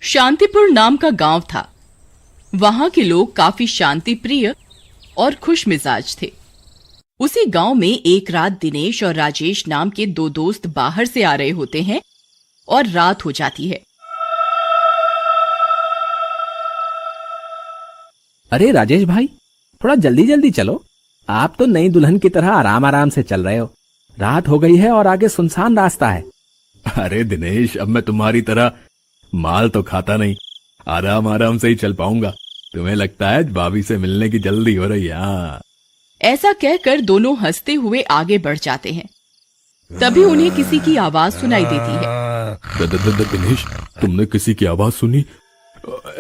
शांतिपुर नाम का गांव था। वहां के लोग काफी शांति प्रिय और खुश मिजाज थे। उसी गांव में एक रात दिनेश और राजेश नाम के दो दोस्त बाहर से आ रहे होते हैं और रात हो जाती है। अरे राजेश भाई, थोड़ा जल्दी जल्दी चलो। आप तो नई दुल्हन की तरह आराम आराम से चल रहे हो। रात हो गई है और आगे सुनसान रास्ता है। अरे दिनेश, अब मैं तुम्हारी तरह माल तो खाता नहीं, आराम आराम से ही चल पाऊंगा। तुम्हें लगता है भाभी से मिलने की जल्दी हो रही है? ऐसा कहकर दोनों हंसते हुए आगे बढ़ जाते हैं। तभी उन्हें किसी की आवाज सुनाई देती है। दिनेश, तुमने किसी की आवाज सुनी?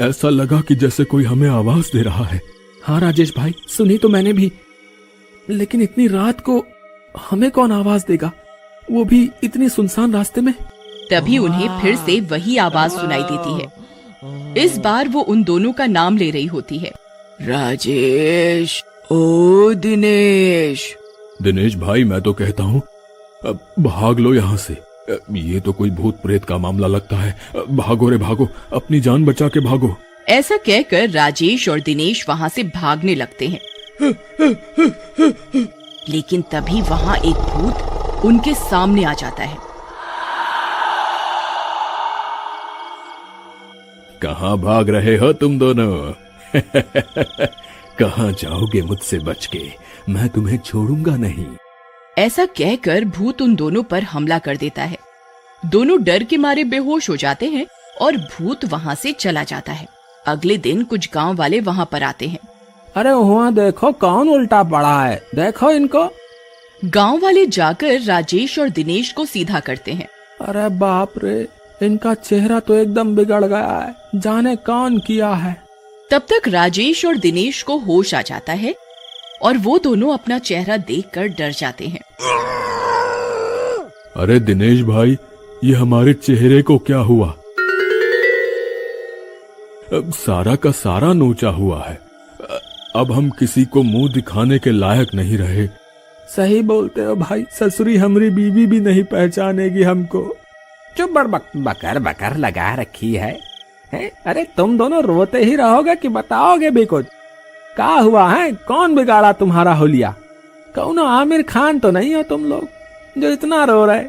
ऐसा लगा कि जैसे कोई हमें आवाज दे रहा है। हाँ राजेश भाई, सुनी तो मैंने भी, लेकिन इतनी रात को हमें कौन आवाज देगा, वो भी इतनी सुनसान रास्ते में। तभी उन्हें फिर से वही आवाज सुनाई देती है। इस बार वो उन दोनों का नाम ले रही होती है। राजेश, ओ दिनेश। दिनेश भाई, मैं तो कहता हूँ अब भाग लो यहाँ से। ये तो कोई भूत प्रेत का मामला लगता है। भागो रे भागो, अपनी जान बचा के भागो। ऐसा कहकर राजेश और दिनेश वहाँ से भागने लगते हैं। लेकिन तभी वहाँ एक भूत उनके सामने आ जाता है। कहाँ भाग रहे हो तुम दोनों? कहाँ जाओगे मुझसे बच के? मैं तुम्हें छोड़ूंगा नहीं। ऐसा कहकर भूत उन दोनों पर हमला कर देता है। दोनों डर के मारे बेहोश हो जाते हैं और भूत वहाँ से चला जाता है। अगले दिन कुछ गांव वाले वहाँ पर आते हैं। अरे वहाँ देखो कौन उल्टा पड़ा है, देखो इनको। गांव वाले जाकर राजेश और दिनेश को सीधा करते हैं। अरे बाप रे, इनका चेहरा तो एकदम बिगड़ गया है, जाने कौन किया है। तब तक राजेश और दिनेश को होश आ जाता है और वो दोनों अपना चेहरा देखकर डर जाते हैं। अरे दिनेश भाई, ये हमारे चेहरे को क्या हुआ? अब सारा का सारा नोचा हुआ है। अब हम किसी को मुंह दिखाने के लायक नहीं रहे। सही बोलते हो भाई, ससुरी हमारी बीवी भी नहीं पहचानेगी हमको। चुप बकर बकर लगा रखी है? अरे तुम दोनों रोते ही रहोगे कि बताओगे भी कुछ? क्या हुआ है? कौन बिगाड़ा तुम्हारा होलिया? कौनो आमिर खान तो नहीं हो तुम लोग जो इतना रो रहे?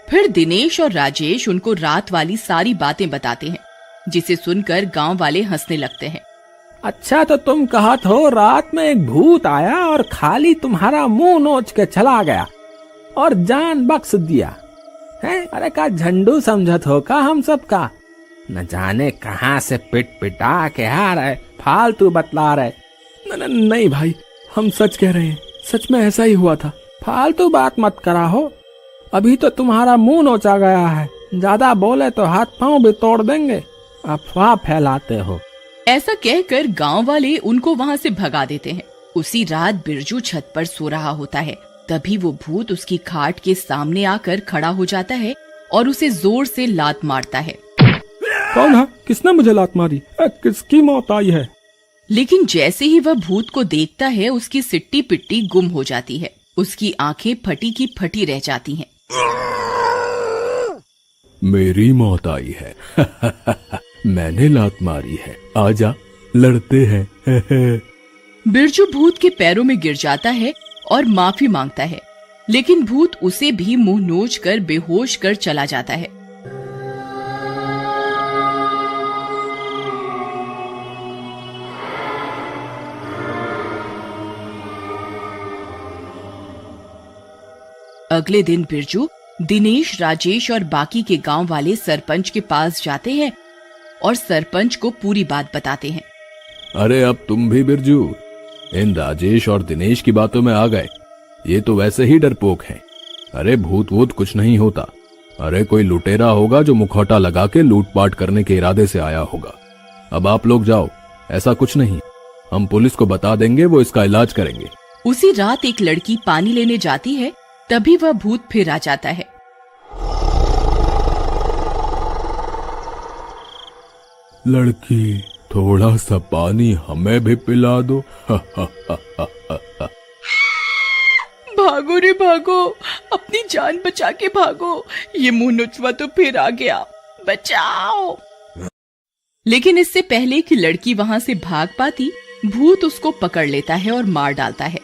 फिर दिनेश और राजेश उनको रात वाली सारी बातें बताते हैं, जिसे सुनकर गांव वाले हंसने लगते हैं। अच्छा, तो तुम कहत हो रात में एक भूत आया और खाली तुम्हारा मुंह नोच के चला गया और जान बख्श दिया है? अरे का झंडू समझत हो का हम सब का? न जाने कहां से पिट पिटा के आ रहे, फालतू बतला रहे। नहीं भाई, हम सच कह रहे हैं, सच में ऐसा ही हुआ था। फालतू बात मत करा हो, अभी तो तुम्हारा मुंह नोचा गया है, ज्यादा बोले तो हाथ पांव भी तोड़ देंगे। अफवाह फैलाते हो। ऐसा कहकर गांव वाले उनको वहां से भगा देते हैं। उसी रात बिरजू छत पर सो रहा होता है। तभी वो भूत उसकी खाट के सामने आकर खड़ा हो जाता है और उसे जोर से लात मारता है। कौन है? किसने मुझे लात मारी? किसकी मौत आई है? लेकिन जैसे ही वह भूत को देखता है, उसकी सिट्टी पिट्टी गुम हो जाती है। उसकी आंखें फटी की फटी रह जाती हैं। मेरी मौत आई है। मैंने लात मारी है, आजा लड़ते हैं। बिरजू भूत के पैरों में गिर जाता है और माफी मांगता है, लेकिन भूत उसे भी मुंह नोच कर बेहोश कर चला जाता है। अगले दिन बिरजू, दिनेश, राजेश और बाकी के गांव वाले सरपंच के पास जाते हैं और सरपंच को पूरी बात बताते हैं। अरे अब तुम भी बिरजू इन राजेश और दिनेश की बातों में आ गए। ये तो वैसे ही डरपोक हैं। अरे भूत वूत कुछ नहीं होता। अरे कोई लुटेरा होगा जो मुखौटा लगा के लूटपाट करने के इरादे से आया होगा। अब आप लोग जाओ, ऐसा कुछ नहीं। हम पुलिस को बता देंगे, वो इसका इलाज करेंगे। उसी रात एक लड़की पानी लेने जाती है। तभी वह भूत फिर आ जाता है। लड़की, थोड़ा सा पानी हमें भी पिला दो। भागो रे भागो, अपनी जान बचा के भागो। ये मुंह नुचवा तो फिर आ गया, बचाओ। लेकिन इससे पहले कि लड़की वहां से भाग पाती, भूत उसको पकड़ लेता है और मार डालता है।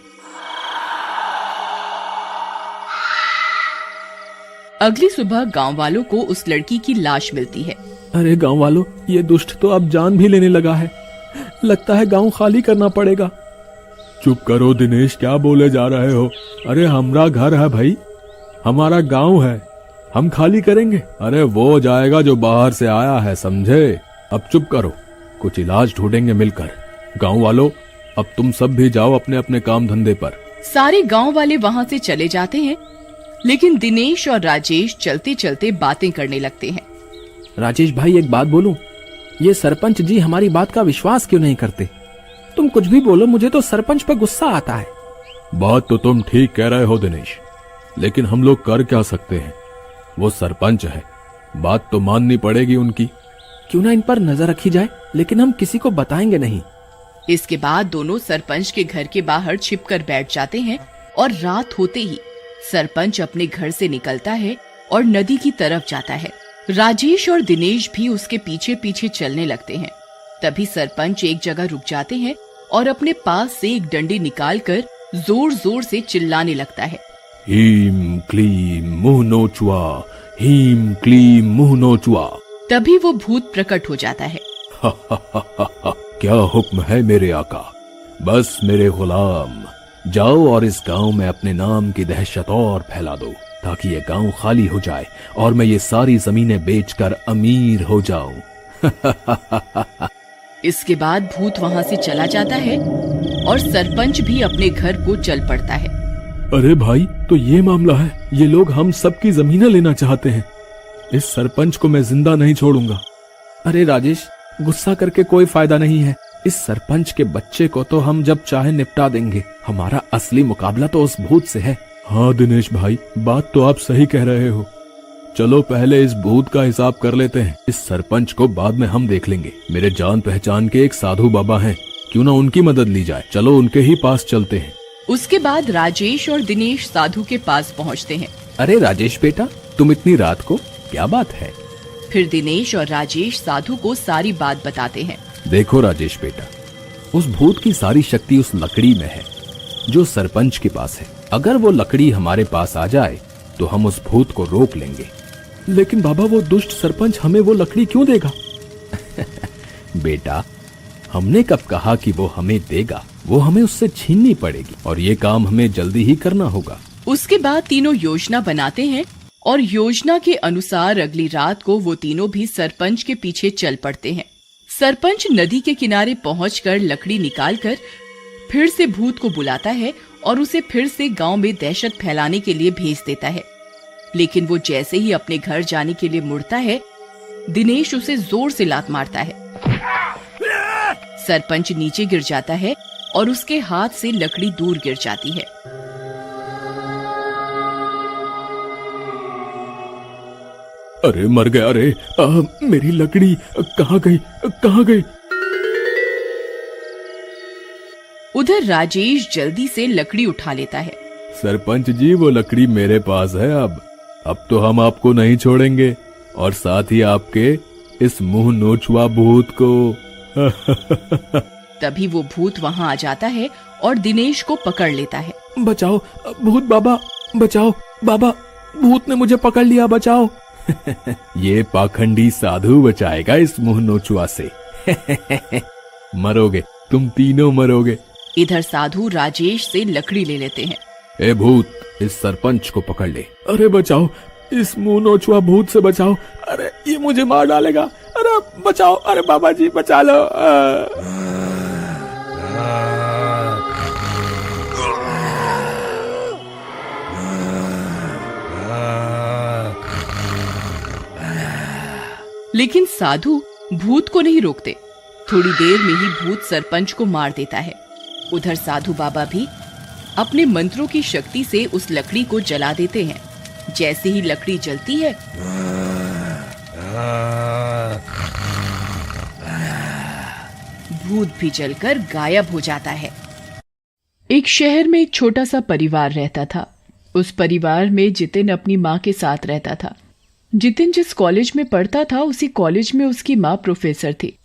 अगली सुबह गांव वालों को उस लड़की की लाश मिलती है। अरे गांव वालों, ये दुष्ट तो अब जान भी लेने लगा है। लगता है गांव खाली करना पड़ेगा। चुप करो दिनेश, क्या बोले जा रहे हो? अरे हमारा घर है भाई, हमारा गांव है, हम खाली करेंगे। अरे वो जाएगा जो बाहर से आया है, समझे? अब चुप करो, कुछ इलाज ढूंढेंगे मिलकर। गांव वालों, अब तुम सब भी जाओ अपने अपने काम धंधे पर। सारे गांव वाले वहां से चले जाते हैं, लेकिन दिनेश और राजेश चलते चलते बातें करने लगते हैं। राजेश भाई, एक बात बोलूं? ये सरपंच जी हमारी बात का विश्वास क्यों नहीं करते? तुम कुछ भी बोलो, मुझे तो सरपंच पर गुस्सा आता है। बात तो तुम ठीक कह रहे हो दिनेश, लेकिन हम लोग कर क्या सकते हैं? वो सरपंच है, बात तो माननी पड़ेगी उनकी। क्यों ना इन पर नजर रखी जाए, लेकिन हम किसी को बताएंगे नहीं। इसके बाद दोनों सरपंच के घर के बाहर छिपकर बैठ जाते हैं और रात होते ही सरपंच अपने घर से निकलता है और नदी की तरफ जाता है। राजेश और दिनेश भी उसके पीछे पीछे चलने लगते हैं। तभी सरपंच एक जगह रुक जाते हैं और अपने पास से एक डंडी निकालकर जोर जोर से चिल्लाने लगता है। हीम क्लीम मुंह नोचुआ, हीम क्लीम मुंह नोचुआ। तभी वो भूत प्रकट हो जाता है। क्या हुक्म है मेरे आका? बस मेरे गुलाम, जाओ और इस गांव में अपने नाम की दहशत और फैला दो, ताकि ये गांव खाली हो जाए और मैं ये सारी जमीनें बेचकर अमीर हो जाऊं। इसके बाद भूत वहां से चला जाता है और सरपंच भी अपने घर को चल पड़ता है। अरे भाई, तो ये मामला है, ये लोग हम सबकी जमीनें लेना चाहते हैं। इस सरपंच को मैं जिंदा नहीं छोड़ूंगा। अरे राजेश, गुस्सा करके कोई फायदा नहीं है। इस सरपंच के बच्चे को तो हम जब चाहे निपटा देंगे। हमारा असली मुकाबला तो उस भूत से है। हाँ दिनेश भाई, बात तो आप सही कह रहे हो। चलो पहले इस भूत का हिसाब कर लेते हैं, इस सरपंच को बाद में हम देख लेंगे। मेरे जान पहचान के एक साधु बाबा हैं, क्यों ना उनकी मदद ली जाए। चलो उनके ही पास चलते हैं। उसके बाद राजेश और दिनेश साधु के पास पहुंचते हैं। अरे राजेश बेटा, तुम इतनी रात को, क्या बात है? फिर दिनेश और राजेश साधु को सारी बात बताते हैं। देखो राजेश बेटा, उस भूत की सारी शक्ति उस लकड़ी में है जो सरपंच के पास है। अगर वो लकड़ी हमारे पास आ जाए तो हम उस भूत को रोक लेंगे। लेकिन बाबा, वो दुष्ट सरपंच हमें वो लकड़ी क्यों देगा? बेटा, हमने कब कहा कि वो हमें देगा? वो हमें उससे छीननी पड़ेगी और ये काम हमें जल्दी ही करना होगा। उसके बाद तीनों योजना बनाते हैं और योजना के अनुसार अगली रात को वो तीनों भी सरपंच के पीछे चल पड़ते हैं। सरपंच नदी के किनारे पहुंचकर लकड़ी निकालकर फिर से भूत को बुलाता है और उसे फिर से गांव में दहशत फैलाने के लिए भेज देता है। लेकिन वो जैसे ही अपने घर जाने के लिए मुड़ता है, दिनेश उसे जोर से लात मारता है। सरपंच नीचे गिर जाता है और उसके हाथ से लकड़ी दूर गिर जाती है। अरे मर गया रे, मेरी लकड़ी कहाँ गई, कहाँ गई? उधर राजेश जल्दी से लकड़ी उठा लेता है। सरपंच जी, वो लकड़ी मेरे पास है। अब तो हम आपको नहीं छोड़ेंगे और साथ ही आपके इस मुंह नोचुआ भूत को। तभी वो भूत वहां आ जाता है और दिनेश को पकड़ लेता है। बचाओ भूत बाबा, बचाओ बाबा, भूत ने मुझे पकड़ लिया, बचाओ। ये पाखंडी साधु बचाएगा इस मुंह नोचुआ से। मरोगे, तुम तीनों मरोगे। इधर साधु राजेश से लकड़ी ले लेते हैं। ए भूत, इस सरपंच को पकड़ ले। अरे बचाओ, इस मुंह नोचुआ भूत से बचाओ। अरे ये मुझे मार डालेगा। अरे बचाओ, अरे बाबा जी बचा लो। लेकिन साधु भूत को नहीं रोकते। थोड़ी देर में ही भूत सरपंच को मार देता है। उधर साधु बाबा भी अपने मंत्रों की शक्ति से उस लकड़ी को जला देते हैं। जैसे ही लकड़ी जलती है, भूत भी जलकर गायब हो जाता है। एक शहर में एक छोटा सा परिवार रहता था। उस परिवार में जितिन अपनी माँ के साथ रहता था। जितिन जिस कॉलेज में पढ़ता था, उसी कॉलेज में उसकी माँ प्रोफेसर थी।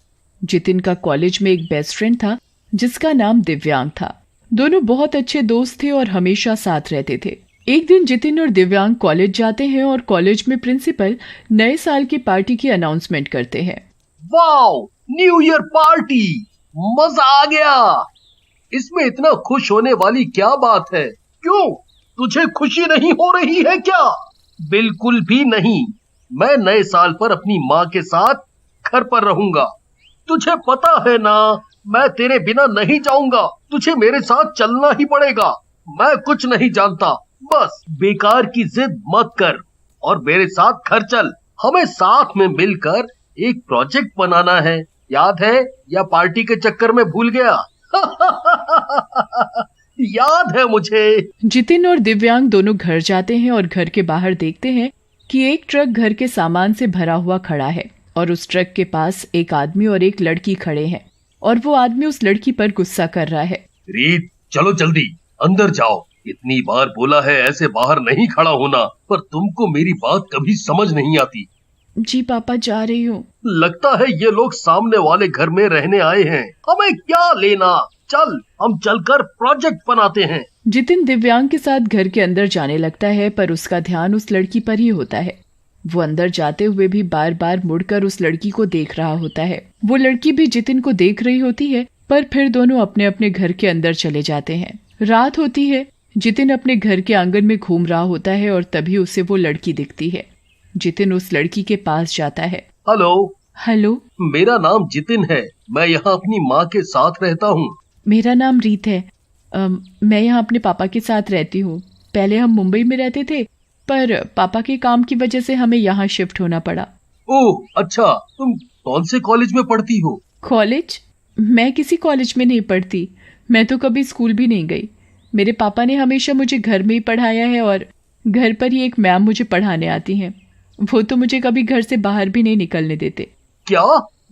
जितिन का कॉलेज में एक बेस्ट फ्रेंड था जिसका नाम दिव्यांग था। दोनों बहुत अच्छे दोस्त थे और हमेशा साथ रहते थे। एक दिन जितिन और दिव्यांग कॉलेज जाते हैं और कॉलेज में प्रिंसिपल नए साल की पार्टी की अनाउंसमेंट करते हैं। वाओ, न्यू ईयर पार्टी, मजा आ गया। इसमें इतना खुश होने वाली क्या बात है? क्यों, तुझे खुशी नहीं हो रही है क्या? बिल्कुल भी नहीं। मैं नए साल पर अपनी माँ के साथ घर पर रहूंगा। तुझे पता है ना, मैं तेरे बिना नहीं जाऊंगा। तुझे मेरे साथ चलना ही पड़ेगा। मैं कुछ नहीं जानता, बस बेकार की जिद मत कर और मेरे साथ घर चल। हमें साथ में मिलकर एक प्रोजेक्ट बनाना है, याद है या पार्टी के चक्कर में भूल गया? याद है मुझे। जितिन और दिव्यांग दोनों घर जाते हैं और घर के बाहर देखते हैं कि एक ट्रक घर के सामान से भरा हुआ खड़ा है और उस ट्रक के पास एक आदमी और एक लड़की खड़े हैं और वो आदमी उस लड़की पर गुस्सा कर रहा है। रीत, चलो जल्दी अंदर जाओ। इतनी बार बोला है ऐसे बाहर नहीं खड़ा होना, पर तुमको मेरी बात कभी समझ नहीं आती। जी पापा, जा रही हूँ। लगता है ये लोग सामने वाले घर में रहने आए हैं। हमें क्या लेना, चल हम चलकर प्रोजेक्ट बनाते हैं। जितिन दिव्यांग के साथ घर के अंदर जाने लगता है पर उसका ध्यान उस लड़की पर ही होता है। वो अंदर जाते हुए भी बार बार मुड़कर उस लड़की को देख रहा होता है। वो लड़की भी जितिन को देख रही होती है, पर फिर दोनों अपने अपने घर के अंदर चले जाते हैं। रात होती है। जितिन अपने घर के आंगन में घूम रहा होता है और तभी उसे वो लड़की दिखती है। जितिन उस लड़की के पास जाता है। हेलो। हेलो, मेरा नाम जितिन है। मैं यहाँ अपनी माँ के साथ रहता हूँ। मेरा नाम रीत है। मैं यहाँ अपने पापा के साथ रहती हूँ। पहले हम मुंबई में रहते थे, पर पापा के काम की वजह से हमें यहाँ शिफ्ट होना पड़ा। ओह अच्छा, तुम कौन से कॉलेज में पढ़ती हो? कॉलेज? मैं किसी कॉलेज में नहीं पढ़ती। मैं तो कभी स्कूल भी नहीं गई। मेरे पापा ने हमेशा मुझे घर में ही पढ़ाया है और घर पर ही एक मैम मुझे पढ़ाने आती हैं। वो तो मुझे कभी घर से बाहर भी नहीं निकलने देते। क्या?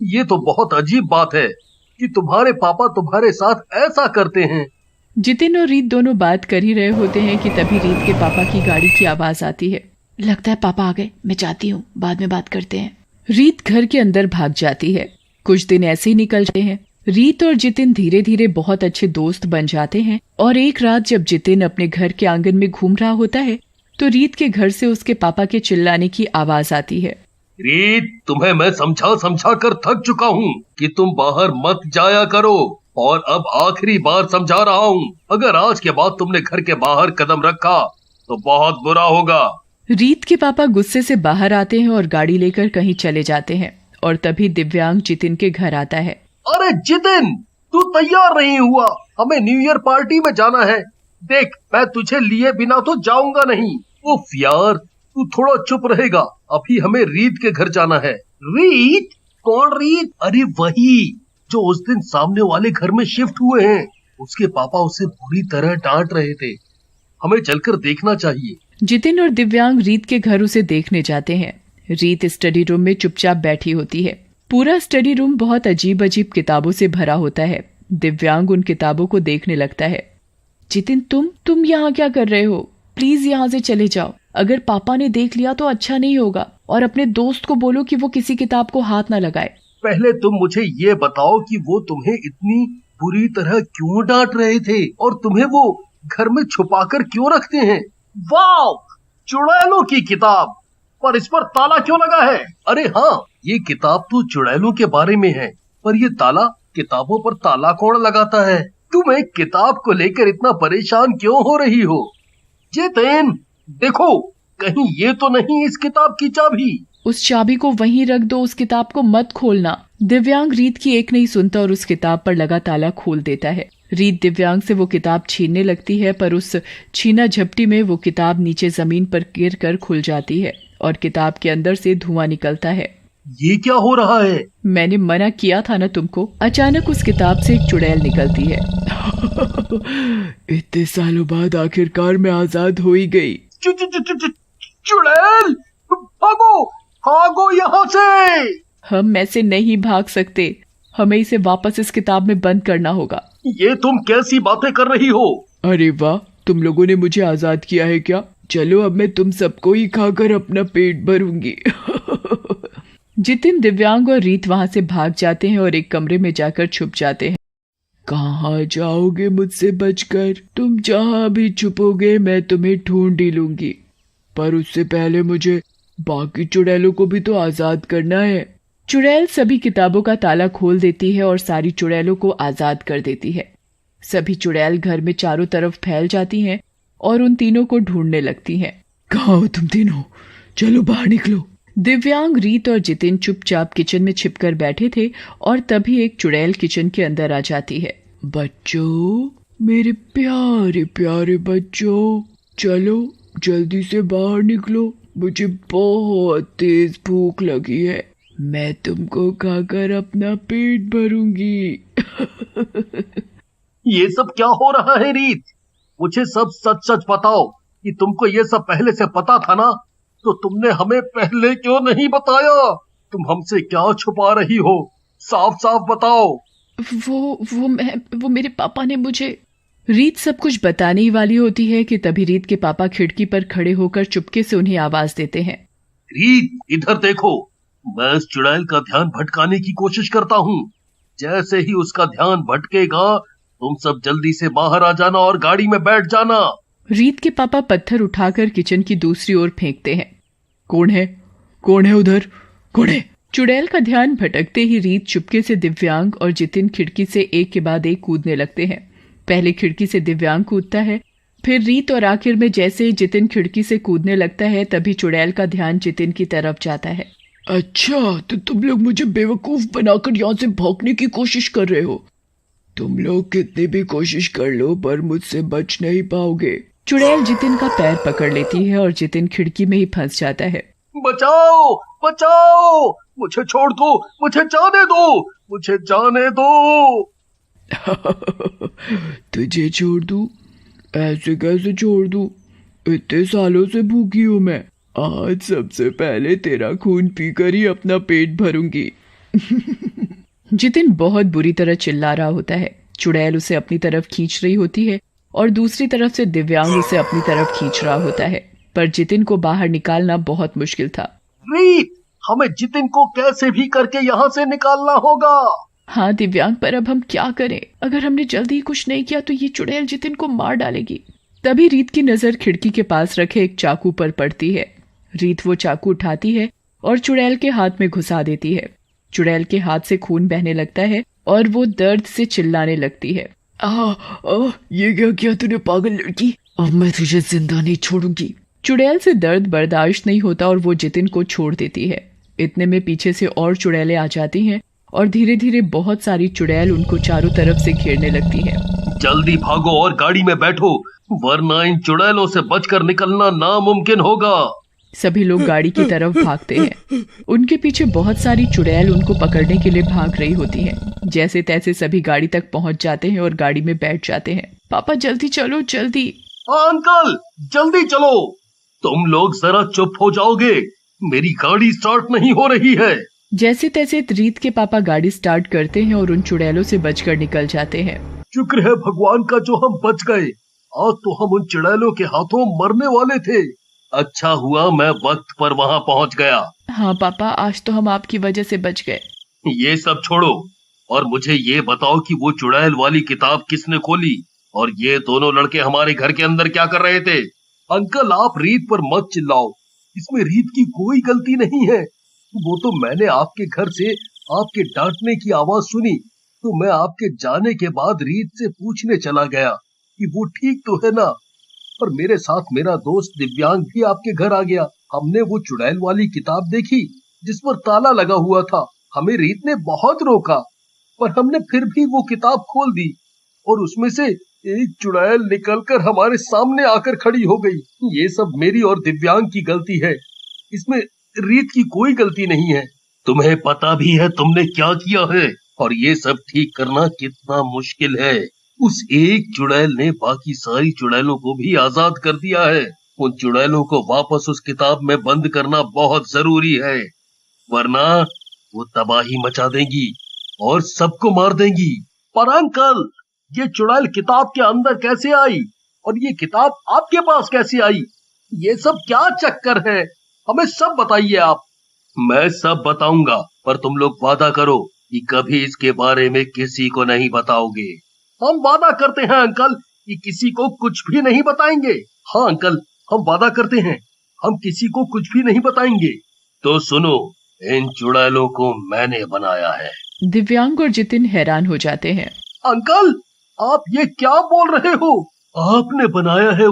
ये तो बहुत अजीब बात है कि तुम्हारे पापा तुम्हारे साथ ऐसा करते हैं। जितिन और रीत दोनों बात कर ही रहे होते हैं कि तभी रीत के पापा की गाड़ी की आवाज आती है। लगता है पापा आ गए, मैं जाती हूँ, बाद में बात करते हैं। रीत घर के अंदर भाग जाती है। कुछ दिन ऐसे ही निकल जाते हैं। रीत और जितिन धीरे धीरे बहुत अच्छे दोस्त बन जाते हैं और एक रात जब जितिन अपने घर के आंगन में घूम रहा होता है तो रीत के घर से उसके पापा के चिल्लाने की आवाज आती है। रीत, तुम्हें मैं समझा समझा कर थक चुका हूँ कि तुम बाहर मत जाया करो, और अब आखिरी बार समझा रहा हूँ, अगर आज के बाद तुमने घर के बाहर कदम रखा तो बहुत बुरा होगा। रीत के पापा गुस्से से बाहर आते हैं और गाड़ी लेकर कहीं चले जाते हैं और तभी दिव्यांग जितिन के घर आता है। अरे जितिन, तू तैयार नहीं हुआ? हमें न्यू ईयर पार्टी में जाना है। देख, मैं तुझे लिए बिना तो जाऊंगा नहीं। उफ यार, तू थोड़ा चुप रहेगा। अभी हमें रीत के घर जाना है। रीत? कौन रीत? अरे वही जो उस दिन सामने वाले घर में शिफ्ट हुए हैं। उसके पापा उसे बुरी तरह डांट रहे थे। हमें चलकर देखना चाहिए। जितिन और दिव्यांग रीत के घर उसे देखने जाते हैं। रीत स्टडी रूम में चुपचाप बैठी होती है। पूरा स्टडी रूम बहुत अजीब अजीब किताबों से भरा होता है। दिव्यांग उन किताबों को देखने लगता है। जितिन, तुम यहाँ क्या कर रहे हो? प्लीज यहाँ से चले जाओ। अगर पापा ने देख लिया तो अच्छा नहीं होगा, और अपने दोस्त को बोलो कि वो किसी किताब को हाथ ना लगाए। पहले तुम मुझे ये बताओ कि वो तुम्हें इतनी बुरी तरह क्यों डांट रहे थे और तुम्हें वो घर में छुपाकर क्यों रखते हैं? वाह, चुड़ैलों की किताब, पर इस पर ताला क्यों लगा है? अरे हाँ, ये किताब तो चुड़ैलों के बारे में है, पर ये ताला, किताबों पर ताला कौन लगाता है? तुम एक किताब को लेकर इतना परेशान क्यों हो रही हो? जितिन, देखो, कहीं ये तो नहीं इस किताब की चाबी? उस चाबी को वहीं रख दो, उस किताब को मत खोलना। दिव्यांग रीत की एक नहीं सुनता और उस किताब पर लगा ताला खोल देता है। रीत दिव्यांग से वो किताब छीनने लगती है, पर उस छीना झपटी में वो किताब नीचे जमीन पर गिर कर खुल जाती है और किताब के अंदर से धुआं निकलता है। ये क्या हो रहा है? मैंने मना किया था ना तुमको। अचानक उस किताब से एक चुड़ैल निकलती है। इतने सालों बाद आखिरकार मैं आजाद हो ही गई। चुड़ैल, भागो भागो यहाँ से। हम ऐसे नहीं भाग सकते, हमें इसे वापस इस किताब में बंद करना होगा। ये तुम कैसी बातें कर रही हो? अरे वाह, तुम लोगों ने मुझे आजाद किया है क्या? चलो अब मैं तुम सबको ही खाकर अपना पेट भरूंगी। जितिन, दिव्यांग और रीत वहां से भाग जाते हैं और एक कमरे में जाकर छुप जाते हैं। कहाँ जाओगे मुझसे बचकर? तुम जहाँ भी छुपोगे मैं तुम्हें ढूंढ ही लूंगी, पर उससे पहले मुझे बाकी चुड़ैलों को भी तो आजाद करना है। चुड़ैल सभी किताबों का ताला खोल देती है और सारी चुड़ैलों को आजाद कर देती है। सभी चुड़ैल घर में चारों तरफ फैल जाती हैं और उन तीनों को ढूंढने लगती हैं। कहाँ हो तुम तीनों? चलो बाहर निकलो। दिव्यांग, रीत और जितिन चुपचाप किचन में छिपकर बैठे थे और तभी एक चुड़ैल किचन के अंदर आ जाती है। बच्चों, मेरे प्यारे प्यारे बच्चों, चलो जल्दी से बाहर निकलो, मुझे बहुत तेज भूख लगी है, मैं तुमको खाकर अपना पेट भरूंगी। ये सब क्या हो रहा है रीत? मुझे सब सच सच बताओ कि तुमको ये सब पहले से पता था ना, तो तुमने हमें पहले क्यों नहीं बताया? तुम हमसे क्या छुपा रही हो? साफ साफ बताओ। वो मेरे पापा ने मुझे। रीत सब कुछ बताने ही वाली होती है कि तभी रीत के पापा खिड़की पर खड़े होकर चुपके से उन्हें आवाज देते हैं। रीत, इधर देखो, मैं इस चुड़ैल का ध्यान भटकाने की कोशिश करता हूँ। जैसे ही उसका ध्यान भटकेगा, तुम सब जल्दी से बाहर आ जाना और गाड़ी में बैठ जाना। रीत के पापा पत्थर उठाकर किचन की दूसरी ओर फेंकते हैं। कौन है? कौन है उधर? कौन है? चुड़ैल का ध्यान भटकते ही रीत चुपके से दिव्यांग और जितिन खिड़की से एक के बाद एक कूदने लगते हैं। पहले खिड़की से दिव्यांग कूदता है, फिर रीत, और आखिर में जैसे ही जितिन खिड़की से कूदने लगता है तभी चुड़ैल का ध्यान जितिन की तरफ जाता है। अच्छा, तो तुम लोग मुझे बेवकूफ बनाकर यहाँ से भागने की कोशिश कर रहे हो? तुम लोग कितनी भी कोशिश कर लो पर मुझसे बच नहीं पाओगे। चुड़ैल जितिन का पैर पकड़ लेती है और जितिन खिड़की में ही फंस जाता है। बचाओ, बचाओ, मुझे छोड़ दो, मुझे जाने दो, मुझे जाने दो। तुझे छोड़ दूं? ऐसे कैसे छोड़ दूं? इतने सालों से भूखी हूं मैं। आज सबसे पहले तेरा खून पीकर ही अपना पेट भरूंगी। जितिन बहुत बुरी तरह चिल्ला रहा होता है। चुड़ैल उसे अपनी तरफ खींच रही होती है और दूसरी तरफ से दिव्यांग उसे अपनी तरफ खींच रहा होता है, पर जितिन को बाहर निकालना बहुत मुश्किल था। रीत, हमें जितिन को कैसे भी करके यहाँ से निकालना होगा। हाँ दिव्यांग, पर अब हम क्या करें? अगर हमने जल्दी कुछ नहीं किया तो ये चुड़ैल जितिन को मार डालेगी। तभी रीत की नजर खिड़की के पास रखे एक चाकू पर पड़ती है। रीत वो चाकू उठाती है और चुड़ैल के हाथ में घुसा देती है। चुड़ैल के हाथ से खून बहने लगता है और वो दर्द से चिल्लाने लगती है। ये क्या किया तूने पागल लड़की? अब मैं तुझे जिंदा नहीं छोड़ूंगी। चुड़ैल से दर्द बर्दाश्त नहीं होता और वो जितिन को छोड़ देती है। इतने में पीछे से और चुड़ैलें आ जाती हैं और धीरे धीरे बहुत सारी चुड़ैल उनको चारों तरफ से घेरने लगती हैं। जल्दी भागो और गाड़ी में बैठो, वरना इन चुड़ैलों से बचकर निकलना नामुमकिन होगा। सभी लोग गाड़ी की तरफ भागते हैं। उनके पीछे बहुत सारी चुड़ैल उनको पकड़ने के लिए भाग रही होती हैं। जैसे तैसे सभी गाड़ी तक पहुंच जाते हैं और गाड़ी में बैठ जाते हैं। पापा जल्दी चलो, जल्दी। अंकल, जल्दी चलो। तुम लोग जरा चुप हो जाओगे, मेरी गाड़ी स्टार्ट नहीं हो रही है। जैसे तैसे रीत के पापा गाड़ी स्टार्ट करते हैं और उन चुड़ैलों से बचकर निकल जाते हैं। शुक्र है भगवान का जो हम बच गए। आज तो हम उन चुड़ैलों के हाथों मरने वाले थे। अच्छा हुआ मैं वक्त पर वहाँ पहुँच गया। हाँ पापा, आज तो हम आपकी वजह से बच गए। ये सब छोड़ो और मुझे ये बताओ कि वो चुड़ैल वाली किताब किसने खोली और ये दोनों लड़के हमारे घर के अंदर क्या कर रहे थे? अंकल, आप रीत पर मत चिल्लाओ, इसमें रीत की कोई गलती नहीं है। वो तो मैंने आपके घर से आपके डांटने की आवाज सुनी, तो मैं आपके जाने के बाद रीत से पूछने चला गया कि वो ठीक तो है ना। और मेरे साथ मेरा दोस्त दिव्यांग भी आपके घर आ गया। हमने वो चुड़ैल वाली किताब देखी जिस पर ताला लगा हुआ था। हमें रीत ने बहुत रोका, पर हमने फिर भी वो किताब खोल दी और उसमें से एक चुड़ैल निकलकर हमारे सामने आकर खड़ी हो गई। ये सब मेरी और दिव्यांग की गलती है, इसमें रीत की कोई गलती नहीं है। तुम्हें पता भी है तुमने क्या किया है और ये सब ठीक करना कितना मुश्किल है। उस एक चुड़ैल ने बाकी सारी चुड़ैलों को भी आजाद कर दिया है। उन चुड़ैलों को वापस उस किताब में बंद करना बहुत जरूरी है, वरना वो तबाही मचा देंगी और सबको मार देंगी। पर अंकल, ये चुड़ैल किताब के अंदर कैसे आई और ये किताब आपके पास कैसे आई? ये सब क्या चक्कर है? हमें सब बताइए आप। मैं सब बताऊंगा, पर तुम लोग वादा करो कि कभी इसके बारे में किसी को नहीं बताओगे। हम वादा करते हैं अंकल कि किसी को कुछ भी नहीं बताएंगे। हाँ अंकल, हम वादा करते हैं, हम किसी को कुछ भी नहीं बताएंगे। तो सुनो, इन चुड़ैलों को मैंने बनाया है। दिव्यांग और जितिन हैरान हो जाते हैं। अंकल, आप ये क्या बोल रहे हो? आपने बनाया है